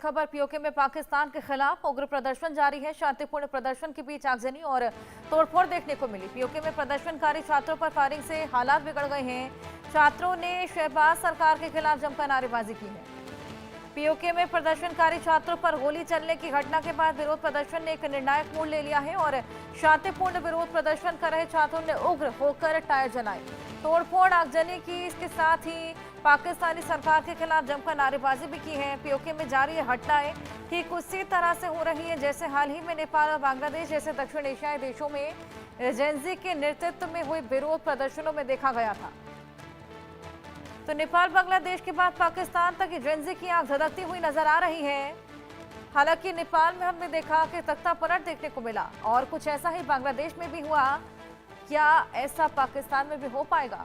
खबर पीओके में पाकिस्तान के खिलाफ उग्र प्रदर्शन जारी है। शांतिपूर्ण प्रदर्शन के बीच आगजनी और तोड़फोड़ देखने को मिली। पीओके में प्रदर्शनकारी छात्रों पर फायरिंग से हालात बिगड़ गए हैं। छात्रों ने शहबाज सरकार के खिलाफ जमकर नारेबाजी की है। पीओके में प्रदर्शनकारी छात्रों पर गोली चलने की घटना के बाद विरोध प्रदर्शन ने एक निर्णायक मोड़ ले लिया है और शांतिपूर्ण विरोध प्रदर्शन कर रहे छात्रों ने उग्र होकर टायर जलाए, तोड़फोड़ आगजनी की। इसके साथ ही पाकिस्तानी सरकार के खिलाफ जमकर नारेबाजी भी की है। पीओके में जारी ये घटनाएं ठीक उसी तरह से हो रही है जैसे हाल ही में नेपाल और बांग्लादेश जैसे दक्षिण एशियाई देशों में जेनजी के नेतृत्व में हुए विरोध प्रदर्शनों में देखा गया था। तो नेपाल बांग्लादेश के बाद पाकिस्तान तक जेनजी की आंख धधकती हुई नजर आ रही है। हालांकि नेपाल में हमने देखा कि तख्ता पलट देखने को मिला और कुछ ऐसा ही बांग्लादेश में भी हुआ। क्या ऐसा पाकिस्तान में भी हो पाएगा?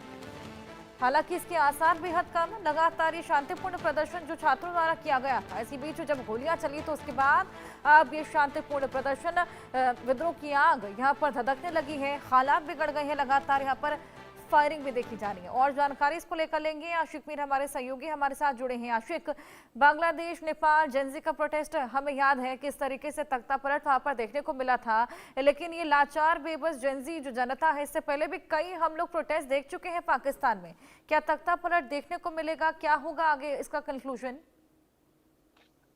हालांकि इसके आसार बेहद कम। लगातार ये शांतिपूर्ण प्रदर्शन जो छात्रों द्वारा किया गया था, इसी बीच जब गोलियां चली तो उसके बाद अब ये शांतिपूर्ण प्रदर्शन विद्रोह की आग यहाँ पर धधकने लगी है। हालात बिगड़ गए हैं। लगातार यहाँ पर फायरिंग भी देखी जा रही है और जानकारी इसको लेकर लेंगे। आशिक मीर हमारे सहयोगी हमारे साथ जुड़े हैं। आशिक, बांग्लादेश नेपाल जेनजी का प्रोटेस्ट हमें याद है किस तरीके से तख्ता पलट वहां पर देखने को मिला था, लेकिन ये लाचार बेबस जेनजी जो जनता है, इससे पहले भी कई हम लोग प्रोटेस्ट देख चुके हैं पाकिस्तान में। क्या तख्ता पलट देखने को मिलेगा? क्या होगा आगे इसका कंक्लूजन?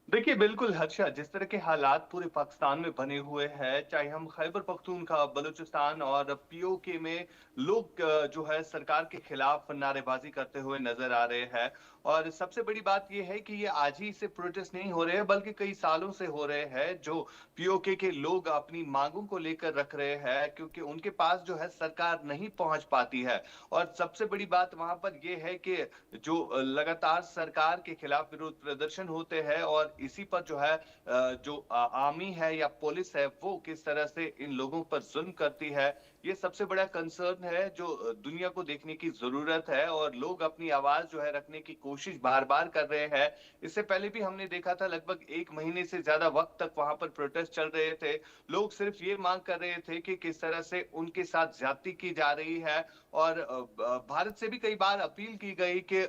देखिए, बिल्कुल हर्षा, जिस तरह के हालात पूरे पाकिस्तान में बने हुए हैं, चाहे हम खैबर पख्तूनख्वा, बलूचिस्तान और पीओके में लोग जो है सरकार के खिलाफ नारेबाजी करते हुए नजर आ रहे हैं। और सबसे बड़ी बात यह है कि ये आज ही से प्रोटेस्ट नहीं हो रहे हैं, बल्कि कई सालों से हो रहे हैं, जो पीओके के लोग अपनी मांगों को लेकर रख रहे हैं, क्योंकि उनके पास जो है सरकार नहीं पहुंच पाती है। और सबसे बड़ी बात वहां पर यह है कि जो लगातार सरकार के खिलाफ विरोध प्रदर्शन होते हैं और इसी पर जो है जो आर्मी है या पुलिस है वो किस तरह से इन लोगों पर जुल्म करती है, ये सबसे बड़ा कंसर्न है जो दुनिया को देखने की जरूरत है। और लोग अपनी आवाज जो है रखने की कोशिश बार बार कर रहे हैं। इससे पहले भी हमने देखा था, लगभग 1 महीने से ज्यादा वक्त तक वहां पर प्रोटेस्ट चल रहे थे। लोग सिर्फ ये मांग कर रहे थे कि किस तरह से उनके साथ ज्यादती की जा रही है। और भारत से भी कई बार अपील की गई कि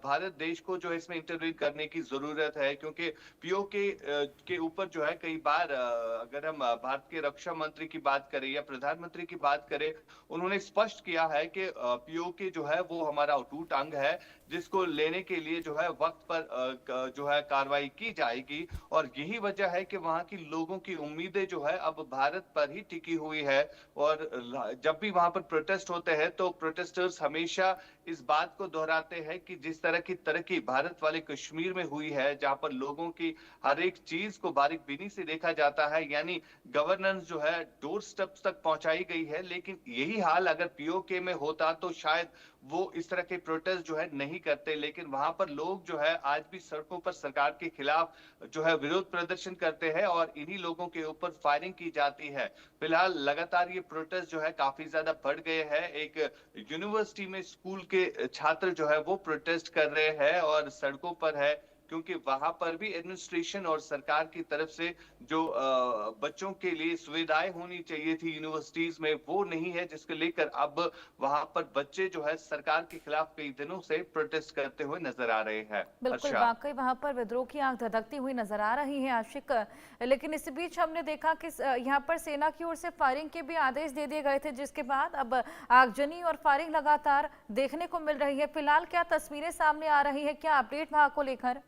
भारत देश को जो है इसमें इंटरवीन करने की जरूरत है, क्योंकि पीओके के ऊपर जो है कई बार अगर हम भारत के रक्षा मंत्री की बात करें या प्रधानमंत्री की बात करें, उन्होंने स्पष्ट किया है कि पीओके जो है वो हमारा अटूट अंग है, जिसको लेने के लिए जो है वक्त पर जो है कार्रवाई की जाएगी। और यही वजह है कि वहां की लोगों की उम्मीदें जो है अब भारत पर ही टिकी हुई है। और जब भी वहां पर प्रोटेस्ट होते हैं तो प्रोटेस्टर्स हमेशा इस बात को दोहराते हैं कि जिस तरह की तरक्की भारत वाले कश्मीर में हुई है, जहां पर लोगों की हर एक चीज को बारीक से देखा जाता है, यानी गवर्नेंस जो है डोर स्टेप्स तक पहुंचाई गई है, लेकिन यही हाल अगर पीओके में होता तो शायद वो इस तरह के प्रोटेस्ट जो है नहीं करते। लेकिन वहां पर लोग जो है आज भी सड़कों पर सरकार के खिलाफ जो है विरोध प्रदर्शन करते हैं और इन्हीं लोगों के ऊपर फायरिंग की जाती है। फिलहाल लगातार ये प्रोटेस्ट जो है काफी ज्यादा बढ़ गए हैं। एक यूनिवर्सिटी में स्कूल के छात्र जो है वो प्रोटेस्ट कर रहे हैं और सड़कों पर है, क्योंकि वहां पर भी एडमिनिस्ट्रेशन और सरकार की तरफ से जो बच्चों के लिए सुविधाएं होनी चाहिए थी यूनिवर्सिटीज में, वो नहीं है, जिसको लेकर अब वहां पर बच्चे जो है सरकार के खिलाफ कई दिनों से प्रोटेस्ट करते हुए नजर आ रहे हैं। बिल्कुल, हर्षा। वाकई वहां पर विद्रोह की आंख धधकती हुई नजर आ रही है आशिक। लेकिन इस बीच हमने देखा कि यहाँ पर सेना की ओर से फायरिंग के भी आदेश दे दिए गए थे, जिसके बाद अब आगजनी और फायरिंग लगातार देखने को मिल रही है। फिलहाल क्या तस्वीरें सामने आ रही है? क्या अपडेट वहां को लेकर?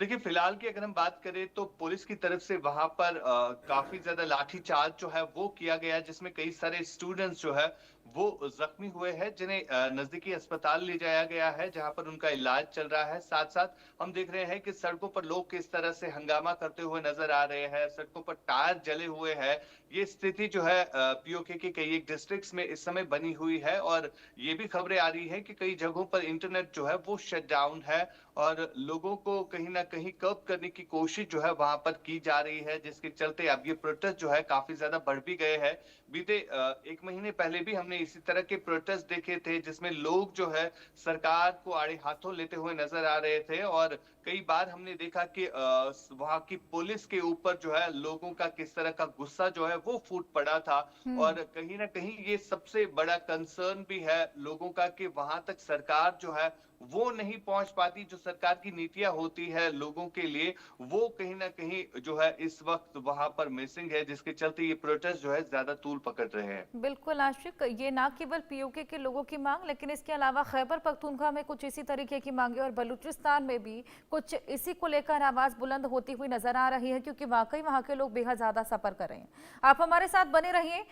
देखिए, फिलहाल की अगर हम बात करें तो पुलिस की तरफ से वहां पर काफी ज्यादा लाठीचार्ज जो है वो किया गया, जिसमें कई सारे स्टूडेंट्स जो है वो जख्मी हुए हैं, जिन्हें नजदीकी अस्पताल ले जाया गया है, जहां पर उनका इलाज चल रहा है। साथ साथ हम देख रहे हैं कि सड़कों पर लोग किस तरह से हंगामा करते हुए नजर आ रहे हैं, सड़कों पर टायर जले हुए हैं। ये स्थिति जो है पीओके के कई एक डिस्ट्रिक्ट्स में इस समय बनी हुई है। और ये भी खबरें आ रही है कि कई जगहों पर इंटरनेट जो है वो शट डाउन है और लोगों को कहीं ना कहीं कर्ब करने की कोशिश जो है वहां पर की जा रही है, जिसके चलते अब ये प्रोटेस्ट जो है काफी ज्यादा बढ़ भी गए हैं। बीते 1 महीने पहले भी हमने इसी तरह के प्रोटेस्ट देखे थे, जिसमें लोग जो है सरकार को आड़े हाथों लेते हुए नजर आ रहे थे और कई बार हमने देखा कि वहाँ की पुलिस के ऊपर जो है लोगों का किस तरह का गुस्सा जो है वो फूट पड़ा था। हम्म। और कहीं न कहीं ये सबसे बड़ा कंसर्न भी है लोगों का कि वहाँ तक सरकार जो है वो नहीं पहुँच पाती, जो सरकार की नीतियाँ होती है लोगों के लिए, वो कहीं न कहीं जो है इस वक़्त वहाँ पर मिसिंग है, जिसके चलते ये प्रोटेस्ट जो है ज़्यादा तूल पकड़ रहे हैं। बिल्कुल आशिक, ये ना केवल पीओके के लोगों की मांग, लेकिन इसके अलावा खैबर पख्तूनख्वा में कुछ इसी तरीके की मांगे और बलूचिस्तान में भी कुछ इसी को लेकर आवाज बुलंद होती हुई नजर आ रही है, क्योंकि वाकई वहां के लोग बेहद ज्यादा सफर कर रहे हैं। आप हमारे साथ बने रहिए।